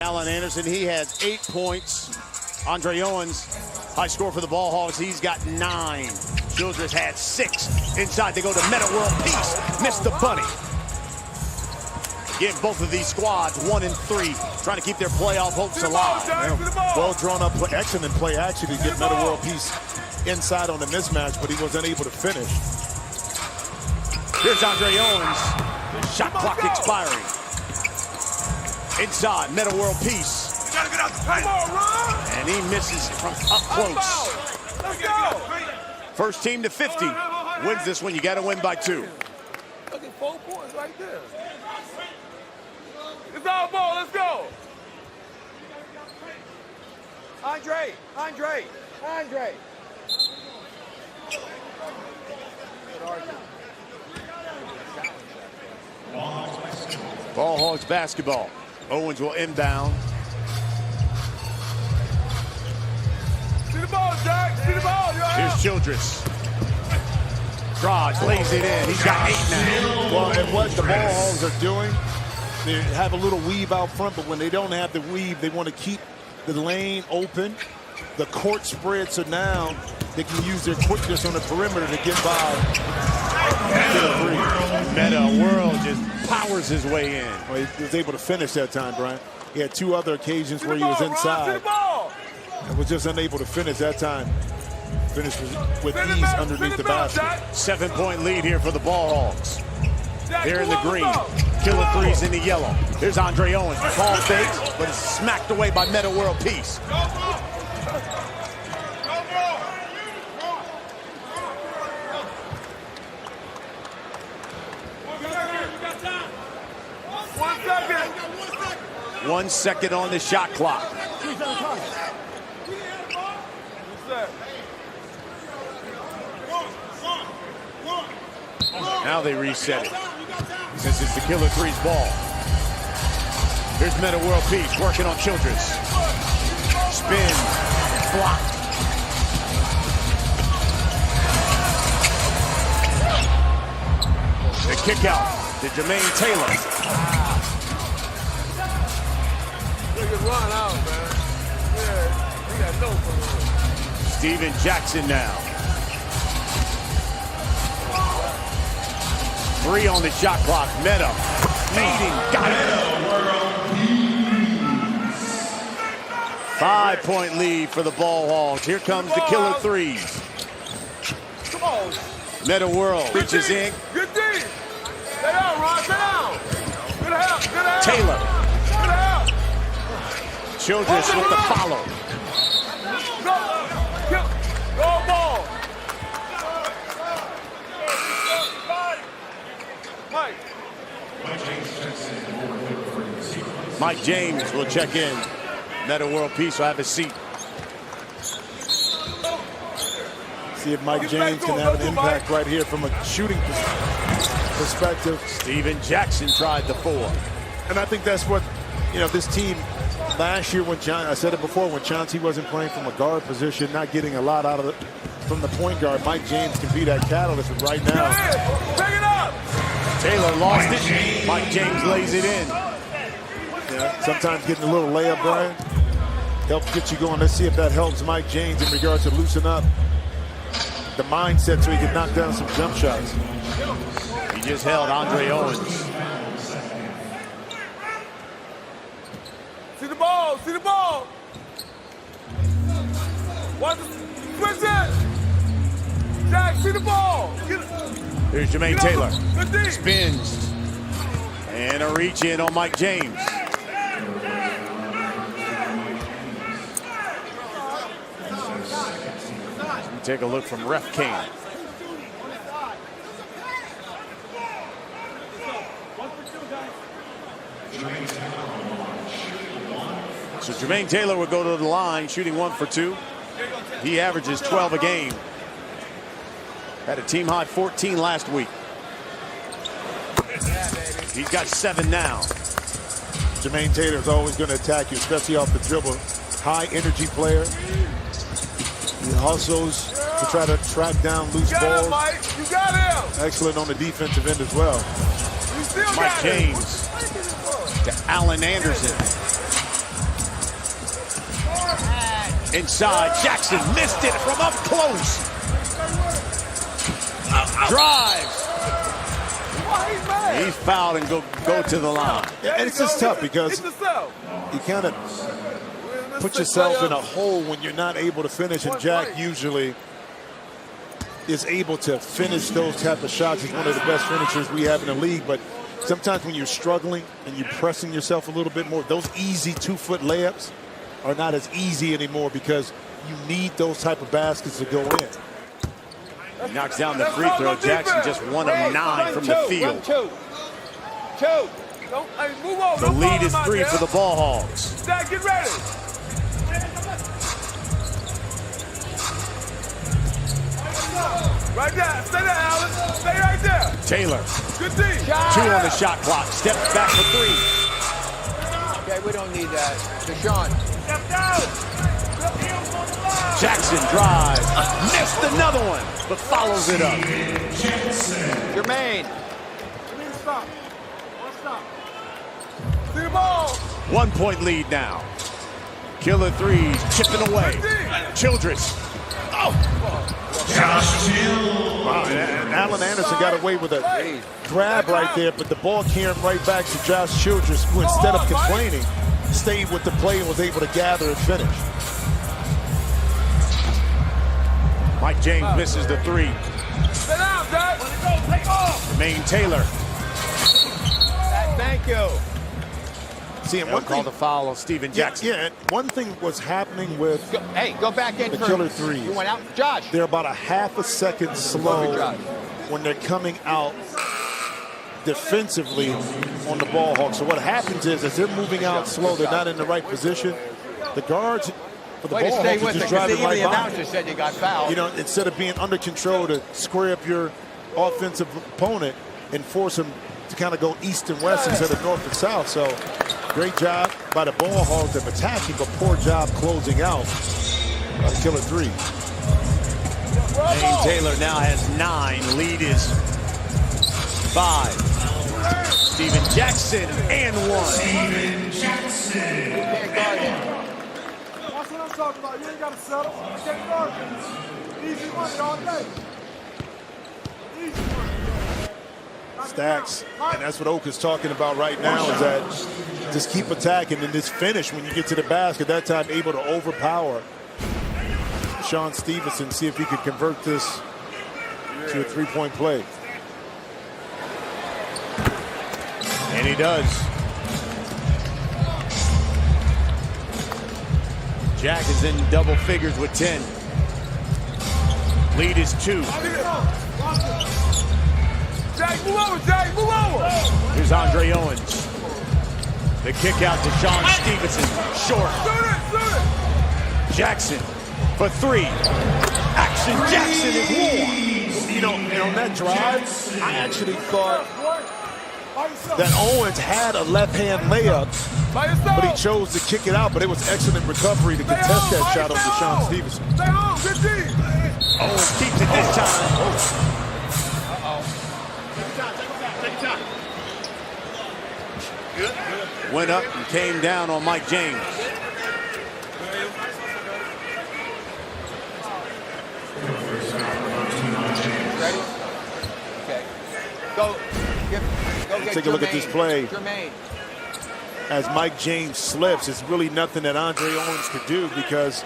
Alan Anderson, he has 8 points. Andre Owens, high score for the Ball Hogs. He's got 9. Childress had 6. Inside they go to Meta World Peace. Missed the bunny. Give both of these squads 1 and 3, trying to keep their playoff hopes alive. Well drawn up, excellent play actually to get Meta World Peace inside on the mismatch, but he wasn't able to finish. Here's Andre Owens. Shot clock expiring. Inside, Meta World Peace. Gotta get out the paint. And he misses from up close. Let's go. First team to 50 wins this one. You got to win by 2. Look at 4 points right there. It's all ball. Let's go. Andre. Ball Hogs basketball. Owens will inbound. See the ball, Jack. See the ball. Here's Childress. Draws, lays it in. He's got 8 now. Well, and what the Ball Hogs are doing, they have a little weave out front, but when they don't have the weave, they want to keep the lane open. The court spread, so now they can use their quickness on the perimeter to get by. Meta World just powers his way in. Well, he was able to finish that time, Brian. He had 2 other occasions where he was inside and was just unable to finish that time. Finished with ease underneath the basket. 7-point lead here for the Ball Hogs. They're in the green. Killer 3's in the yellow. Here's Andre Owens. Ball fakes, but it's smacked away by Meta World Peace. One second on the shot clock. Now they reset it, since it's the Killer 3's ball. Here's Meta World Peace working on Childress. Spin, blocked. The kick out to Jermaine Taylor. Run out, man. Yeah, he got no fun. Steven Jackson now. 3 on the shot clock. Meta leading. Got it. 5-point lead for the Ball Hogs. Here comes the Killer 3's. Come on. Meta World reaches in. Good D. Stay down, Ron. Stay down. Good help. Good help. Taylor. Good help. Childress with the follow. Go ball. Mike James will check in. Meta World Peace will have a seat. See if Mike James can have an impact right here from a shooting perspective. Steven Jackson tried the 4. And I think that's what, this team last year when I said it before, when Chauncey wasn't playing from a guard position, not getting a lot out of it from the point guard, Mike James can be that catalyst. And right now, pick it up. Taylor lost it. Mike James lays it in. Yeah, sometimes getting a little layup, Brian, helps get you going. Let's see if that helps Mike James in regards to loosen up the mindset so he can knock down some jump shots. He just held Andre Owens. See the ball. See the ball. Watch the switch it. Jack, see the ball. Here's Jermaine Taylor. Spins. And a reach in on Mike James. Take a look from Ref Kane. So Jermaine Taylor will go to the line, shooting 1 for 2. He averages 12 a game. Had a team high 14 last week. He's got 7 now. Jermaine Taylor is always going to attack you, especially off the dribble. High energy player. He hustles to try to track down loose balls. Him, Mike. You got him. Excellent on the defensive end as well. Mike James to Alan Anderson. Inside, Jackson missed it from up close. Drives. He's fouled and go to the line. And it's just tough because you kind of put yourself in a hole when you're not able to finish, and Jack usually is able to finish those type of shots. He's one of the best finishers we have in the league, but sometimes when you're struggling and you're pressing yourself a little bit more, those easy 2-foot layups are not as easy anymore because you need those type of baskets to go in. He knocks down the free throw. Jackson just 1 of 9 from the field. The lead is 3 for the Ball Hogs. Dad, get ready. Right there. Stay there, Allen. Stay right there. Taylor. Good D. 2 on the shot clock. Steps back for 3. Okay, we don't need that. Deshaun. Step down. Jackson drives. Missed another one, but follows it up. Jermaine. Stop. See the ball. 1 point lead now. Killer 3's chipping away. Childress. Wow, and Allen Anderson got away with a grab right there, but the ball came right back to Josh Childress, who instead of complaining, stayed with the play and was able to gather and finish. Mike James misses the 3. Sit down, Dad. Let it go. Take off. Jermaine Taylor. Thank you. See, and They'll one call thing, the foul on Steven Jackson. yeah, one thing was happening with Go back in the for Killer 3's. You went out, Josh. They're about a half a second slow when they're coming out defensively on the Ball Hogs. So what happens is, as they're moving out slow, they're not in the right position. The guards for the Way to Ball stay Hogs are with just it, driving because right the by. announcer said you got fouled. You know, instead of being under control to square up your offensive opponent and force them to kind of go east and west instead of north and south. So great job by the Ball Hogs of attacking, but poor job closing out by the Killer 3. Jermaine Taylor now has 9. Lead is 5. Steven Jackson and 1. That's what I'm talking about. You ain't got to settle. You can't guard this. Easy money all day. Easy money. Stacks, and that's what Oak is talking about right now, is that just keep attacking and just finish when you get to the basket. That time able to overpower Sean Stevenson, see if he could convert this to a 3-point play. And he does. Jack is in double figures with 10. Lead is 2. Jack, move over, Jack, move over. Here's Andre Owens. The kick out to Sean Stevenson. Short. Shoot it. Jackson for 3. Action Jackson is warm. You know, and on that drive, I actually thought that Owens had a left-hand layup, but he chose to kick it out. But it was excellent recovery to contest that shot on Sean Stevenson. Stay home, good D. Owens keeps it this time. Went up and came down on Mike James. Ready? Okay. Go get Take a look at this play. Jermaine. As Mike James slips, it's really nothing that Andre Owens could do, because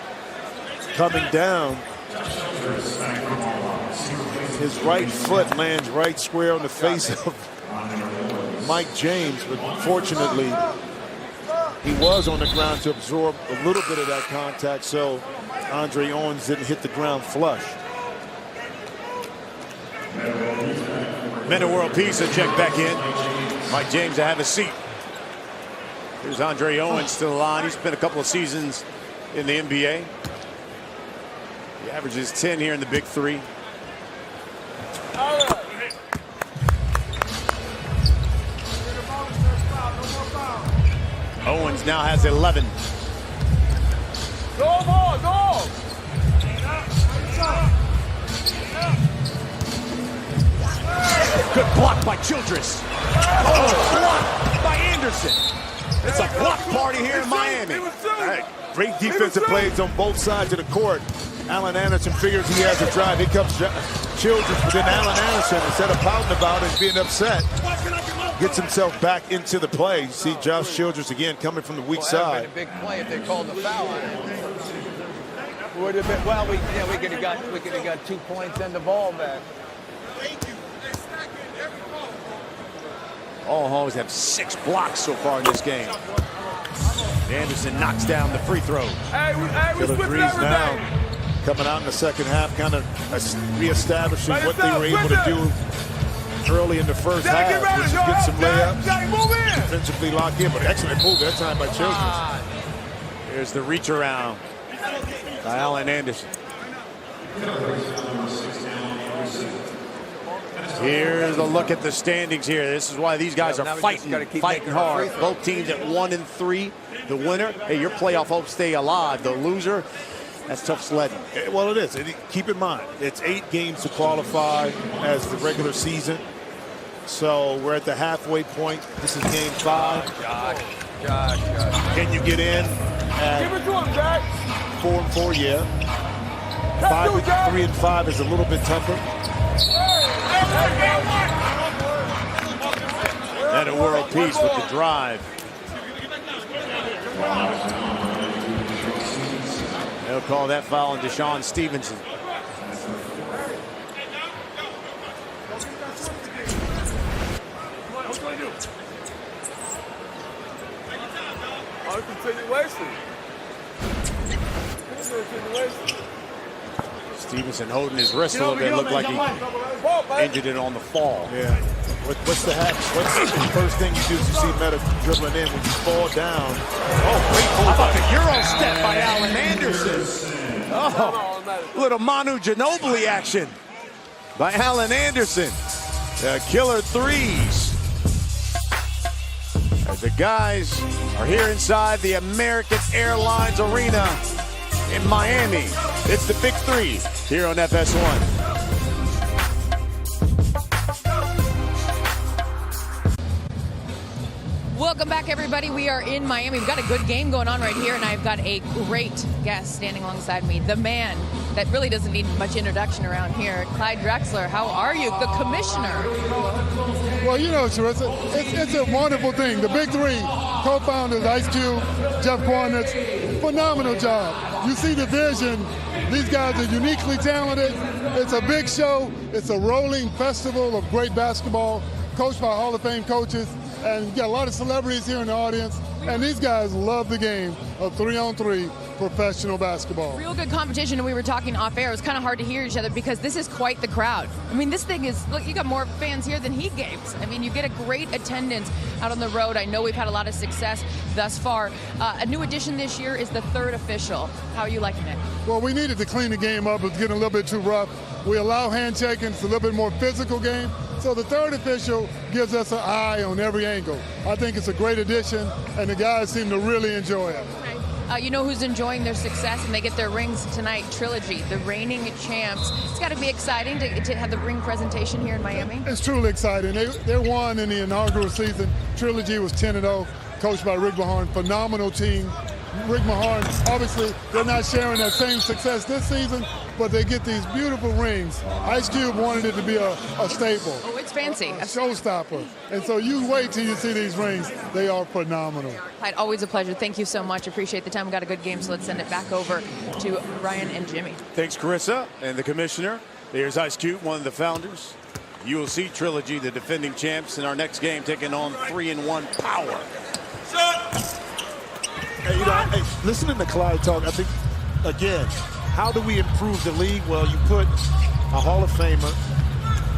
coming down, his right foot lands right square on the face of Mike James, but fortunately he was on the ground to absorb a little bit of that contact, so Andre Owens didn't hit the ground flush. Men of World Peace have checked back in. Mike James to have a seat. Here's Andre Owens still alive. He's spent a couple of seasons in the NBA. He averages 10 here in the Big 3. Owens now has 11. Go more, go. Good block by Childress. Oh, block by Anderson. It's a block party here in Miami. He was shooting. Great defensive plays on both sides of the court. Allen Anderson figures he has a drive. Here comes Childress, but then Allen Anderson, instead of pouting about it and being upset, gets himself back into the play. You see Josh Childress again coming from the weak side. That would have been a big play if they called the foul on it. Would have been, well, we could have got 2 points and the ball back. Ball Hogs have 6 blocks so far in this game. Anderson knocks down the free throw. Killer 3's now coming out in the second half, kind of reestablishing what they were able to do early in the first half, which is get some layups, defensively lock in, but excellent move that time by Childress. Here's the reach around by Allen Anderson. Here's a look at the standings here. This is why these guys are fighting hard. Both teams at 1 and 3. The winner, hey, your playoff hopes stay alive. The loser, that's tough sledding. Well, it is. Keep in mind, it's 8 games to qualify as the regular season. So we're at the halfway point. This is game 5. Josh. Can you get in at 4-4? Yeah. 3-5 is a little bit tougher. And a world peace with the drive. They'll call that foul on Deshaun Stevenson. Stevenson holding his wrist a little bit. Looked like he injured it on the fall. Yeah. What's the first thing you do is you see Meta dribbling in when you fall down? Oh, great pull. How about the Euro step by Allen Anderson? Oh, little Manu Ginobili action by Allen Anderson. The killer 3's. As the guys are here inside the American Airlines Arena in Miami. It's the Big 3 here on FS1. Welcome back, everybody. We are in Miami. We've got a good game going on right here, and I've got a great guest standing alongside me, the man that really doesn't need much introduction around here, Clyde Drexler. How are you? The commissioner. Well, you know, Charissa, it's a wonderful thing. The Big 3 co-founders, Ice Cube, Jeff Cornitz, phenomenal job. You see the vision. These guys are uniquely talented. It's a big show. It's a rolling festival of great basketball, coached by Hall of Fame coaches. And you got a lot of celebrities here in the audience. And these guys love the game of 3-on-3 professional basketball. Real good competition, and we were talking off air. It was kind of hard to hear each other because this is quite the crowd. I mean, this thing is, look, you got more fans here than Heat games. I mean, you get a great attendance out on the road. I know we've had a lot of success thus far. A new addition this year is the 3rd official. How are you liking it? Well, we needed to clean the game up. It was getting a little bit too rough. We allow handshaking. It's a little bit more physical game. So the 3rd official gives us an eye on every angle. I think it's a great addition, and the guys seem to really enjoy it. You know who's enjoying their success and they get their rings tonight? Trilogy, the reigning champs. It's got to be exciting to have the ring presentation here in Miami. It's truly exciting. They won in the inaugural season. Trilogy was 10-0, coached by Rick Mahorn. Phenomenal team. Rick Mahorn, obviously, they're not sharing that same success this season, but they get these beautiful rings. Ice Cube wanted it to be a staple. Oh, it's fancy. A showstopper. And so you wait till you see these rings. They are phenomenal. Clyde, always a pleasure. Thank you so much. Appreciate the time. We got a good game, so let's send it back over to Ryan and Jimmy. Thanks, Carissa, and the commissioner. Here's Ice Cube, one of the founders. You will see Trilogy, the defending champs, in our next game, taking on 3-1 Power. Hey, listening to Clyde talk, I think, again, how do we improve the league? Well, you put a Hall of Famer,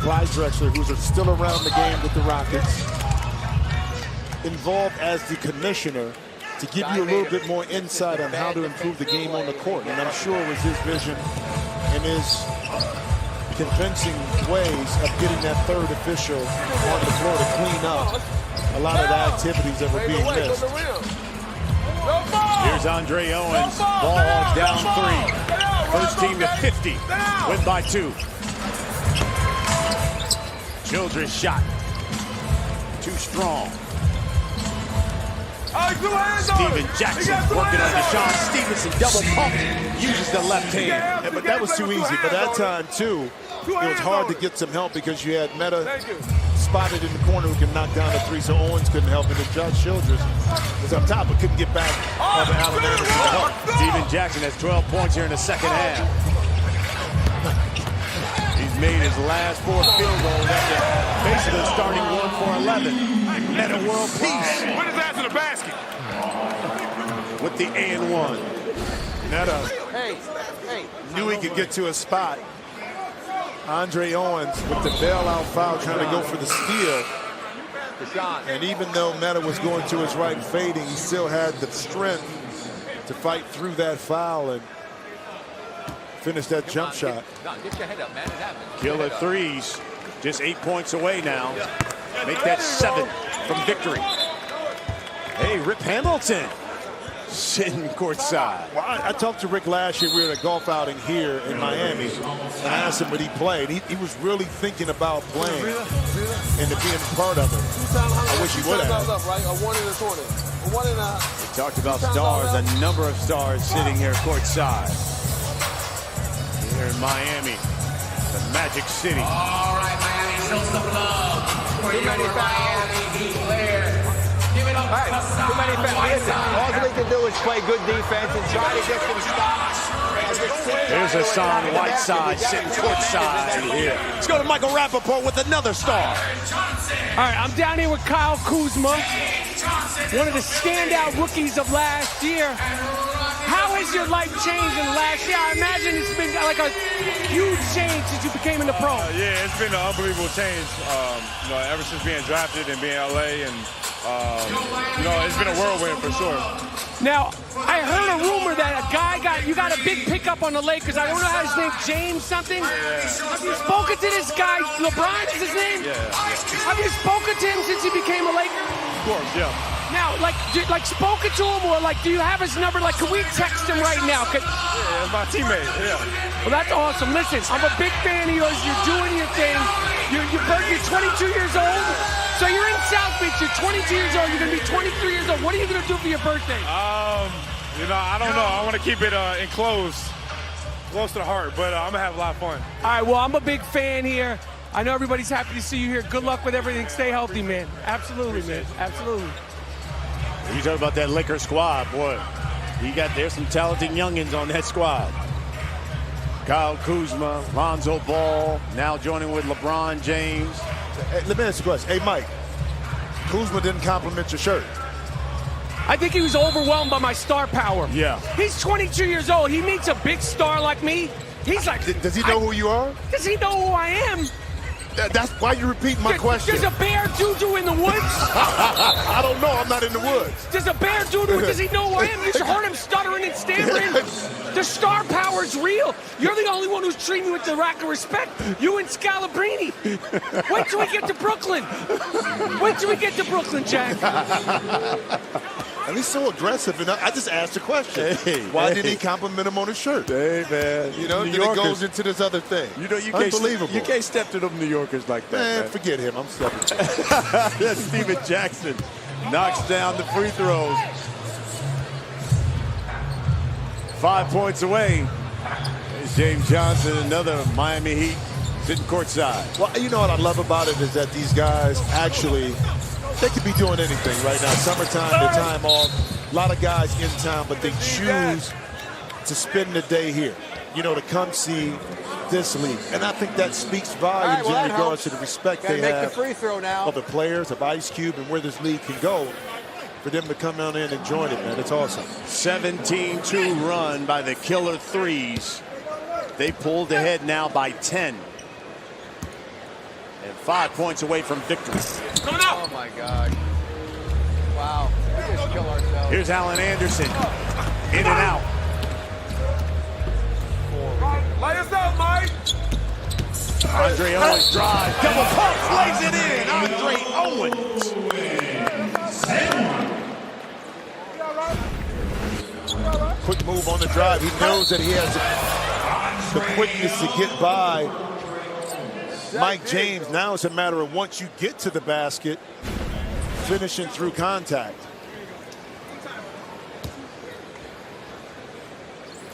Clyde Drexler, who's still around the game with the Rockets, involved as the commissioner to give you a little bit more insight on how to improve the game on the court. And I'm sure it was his vision and his convincing ways of getting that 3rd official on the floor to clean up a lot of the activities that were being missed. Here's Andre Owens. Ball Hogs down 3. First team to 50. Win by 2. Childress shot. Too strong. Steven Jackson working on Deshaun Stevenson. Double pump. Uses the left hand. Yeah, but that was too easy. But that time, too, it was hard to get some help because you had Meta spotted in the corner who can knock down the three, so Owens couldn't help. And then Josh Childress was up top but couldn't get back on the Allen Anderson to help. Steven Jackson has 12 points here in the second half. He's made his last 4 field goals after basically starting 1 for 11. Meta world peace. Put his ass in the basket. With the and-1. Meta Hey. knew he could get to a spot. Andre Owens with the bailout foul trying to go for the steal. Deshaun. And even though Meta was going to his right and fading, he still had the strength to fight through that foul and finish that jump shot. Get your head up, man. It happened. Killer 3's just 8 points away now. Make that 7 from victory. Hey, Rip Hamilton sitting courtside. Well, I talked to Rick last year. We were at a golf outing here in Miami, and I asked him what he played. He was really thinking about playing and to being part of it. I wish he would have. Right? A 1 in the corner. A 1 in a. We talked about stars, a number of stars sitting here courtside. Here in Miami, the Magic City. All right, Miami, show some love for your Miami Heat players. Give it up All right, too many fouls. All we can do is play good defense and try to get some stops. Here's Hassan Whiteside sitting courtside here. Let's go to Michael Rappaport with another star. All right, I'm down here with Kyle Kuzma, one of the standout rookies of last year. How has your life changed in the last year? I imagine it's been like a huge change since you became in the pro. Yeah, it's been an unbelievable change. Ever since being drafted and being LA, and it's been a whirlwind for sure. Now, I heard a rumor that you got a big pickup on the Lakers. I don't know how his name, James something. Have you spoken to this guy? LeBron is his name? Yeah. Have you spoken to him since he became a Laker? Of course, yeah. Now, spoken to him, or do you have his number? Can we text him right now? Yeah, it's my teammate, yeah. Well, that's awesome. Listen, I'm a big fan of yours. You're doing your thing. You're 22 years old. So you're in South Beach. You're 22 years old. You're going to be 23 years old. What are you going to do for your birthday? I don't know. I want to keep it enclosed, close to the heart, but I'm going to have a lot of fun. All right, well, I'm a big fan here. I know everybody's happy to see you here. Good luck with everything. Stay healthy, man. Absolutely, man. Absolutely. You talk about that Lakers squad, boy. There's some talented youngins on that squad. Kyle Kuzma, Lonzo Ball, now joining with LeBron James. Hey, let me ask you a question. Hey, Mike, Kuzma didn't compliment your shirt. I think he was overwhelmed by my star power. Yeah. He's 22 years old. He meets a big star like me. He's like... Does he know who you are? Does he know who I am? That's why you repeat my question. Does a bear doo-doo in the woods? I don't know. I'm not in the woods. Does a bear doo-doo? Does he know who I am? You just heard him stuttering and stammering. The star power's real. You're the only one who's treating me with the rack of respect. You and Scalabrini. Wait till we get to Brooklyn. Wait till we get to Brooklyn, Jack. And he's so aggressive. And I just asked a question. Why did he compliment him on his shirt? Hey, man. Then it goes into this other thing. Unbelievable. You can't step to them New Yorkers like that, man. Forget him. I'm stepping. That's Steven Jackson. Knocks down the free throws. 5 points away. There's James Johnson, another Miami Heat, sitting courtside. Well, you know what I love about it is that these guys actually, they could be doing anything right now. Summertime, their time off. A lot of guys in town, but they choose to spend the day here, to come see this league. And I think that speaks volumes in regards to the respect they have the free throw now. of the players, of Ice Cube, and where this league can go. For them to come down in and join it, man, it's awesome. 17-2 run by the Killer 3's. They pulled ahead now by 10. And 5 points away from victory. Coming out. Oh, my God. Wow. We just kill ourselves. Here's Allen Anderson. In and out. Light us up, Mike. Andre Owens drive. Double pump. Lays it in. Andre Owens. Quick move on the drive. He knows that he has the quickness to get by Mike James. Now it's a matter of once you get to the basket, finishing through contact.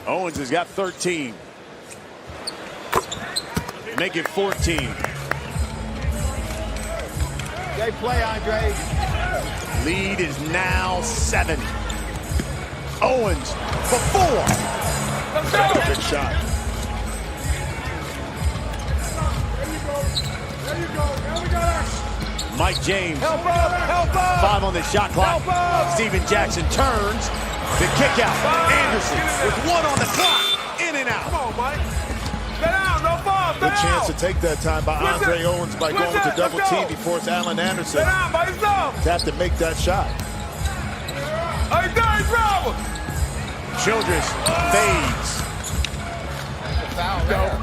Owens has got 13. Make it 14. Great play, Andre. Lead is now 7. Owens for 4. Let's go. Good shot. Mike James. Help up, help up. 5 on the shot clock. Help up. Steven Jackson turns. The kick out. Anderson with 1 on the clock. In and out. Come on, Mike. Stay down, no fall. Stay Good down. chance to take that time by Andre Owens by going to double team before it's Allen Anderson Stay down by yourself. to have to make that shot. Hey, Derrick Robert. Childress fades. Foul there.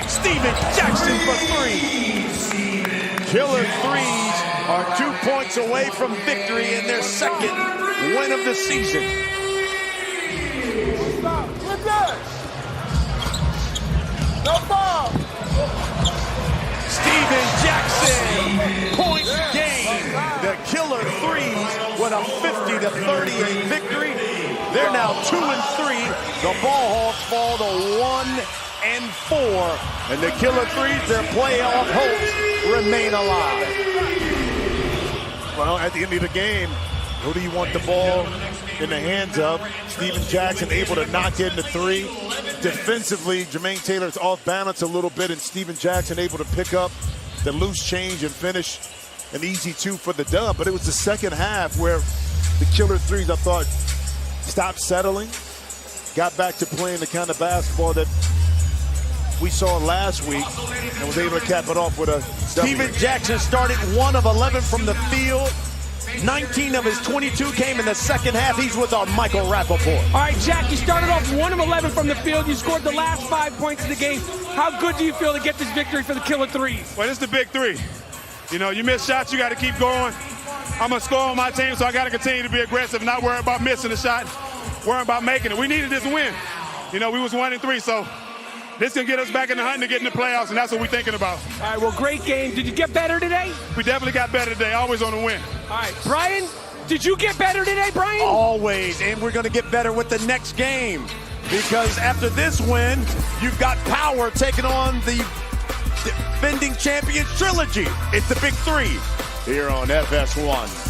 Steven Jackson for 3. Killer 3's are 2 points away from victory in their second win of the season. Stop. Good good. No fall. Steven Jackson, points game. The Killer 3's with a 50-38 victory. They're now 2-3. The Ball Hogs fall to 1-4. And the Killer 3's, their playoff hopes remain alive. Well, at the end of the game, who do you want the ball in the hands of? Steven Jackson able to knock in the 3. Defensively, Jermaine Taylor's off balance a little bit, and Steven Jackson able to pick up the loose change and finish an easy 2 for the dub. But it was the second half where the Killer 3's, I thought, stopped settling, got back to playing the kind of basketball that we saw last week, and was able to cap it off with a Steven Jackson started 1 of 11 from the field. 19 of his 22 came in the second half. He's with our Michael Rappaport. All right, Jack, you started off 1 of 11 from the field. You scored the last 5 points of the game. How good do you feel to get this victory for the Killer 3's? Well, it's the big 3. You know, you miss shots, you got to keep going. I'm a scorer on my team, so I got to continue to be aggressive, not worry about missing the shot, worry about making it. We needed this win. You know, we was 1-3, so this can get us back in the hunt to get in the playoffs, and that's what we're thinking about. All right, well, great game. Did you get better today? We definitely got better today, always on the win. All right, Brian, did you get better today, Brian? Always, and we're going to get better with the next game. Because after this win, you've got Power taking on the defending champion trilogy. It's the Big 3 here on FS1.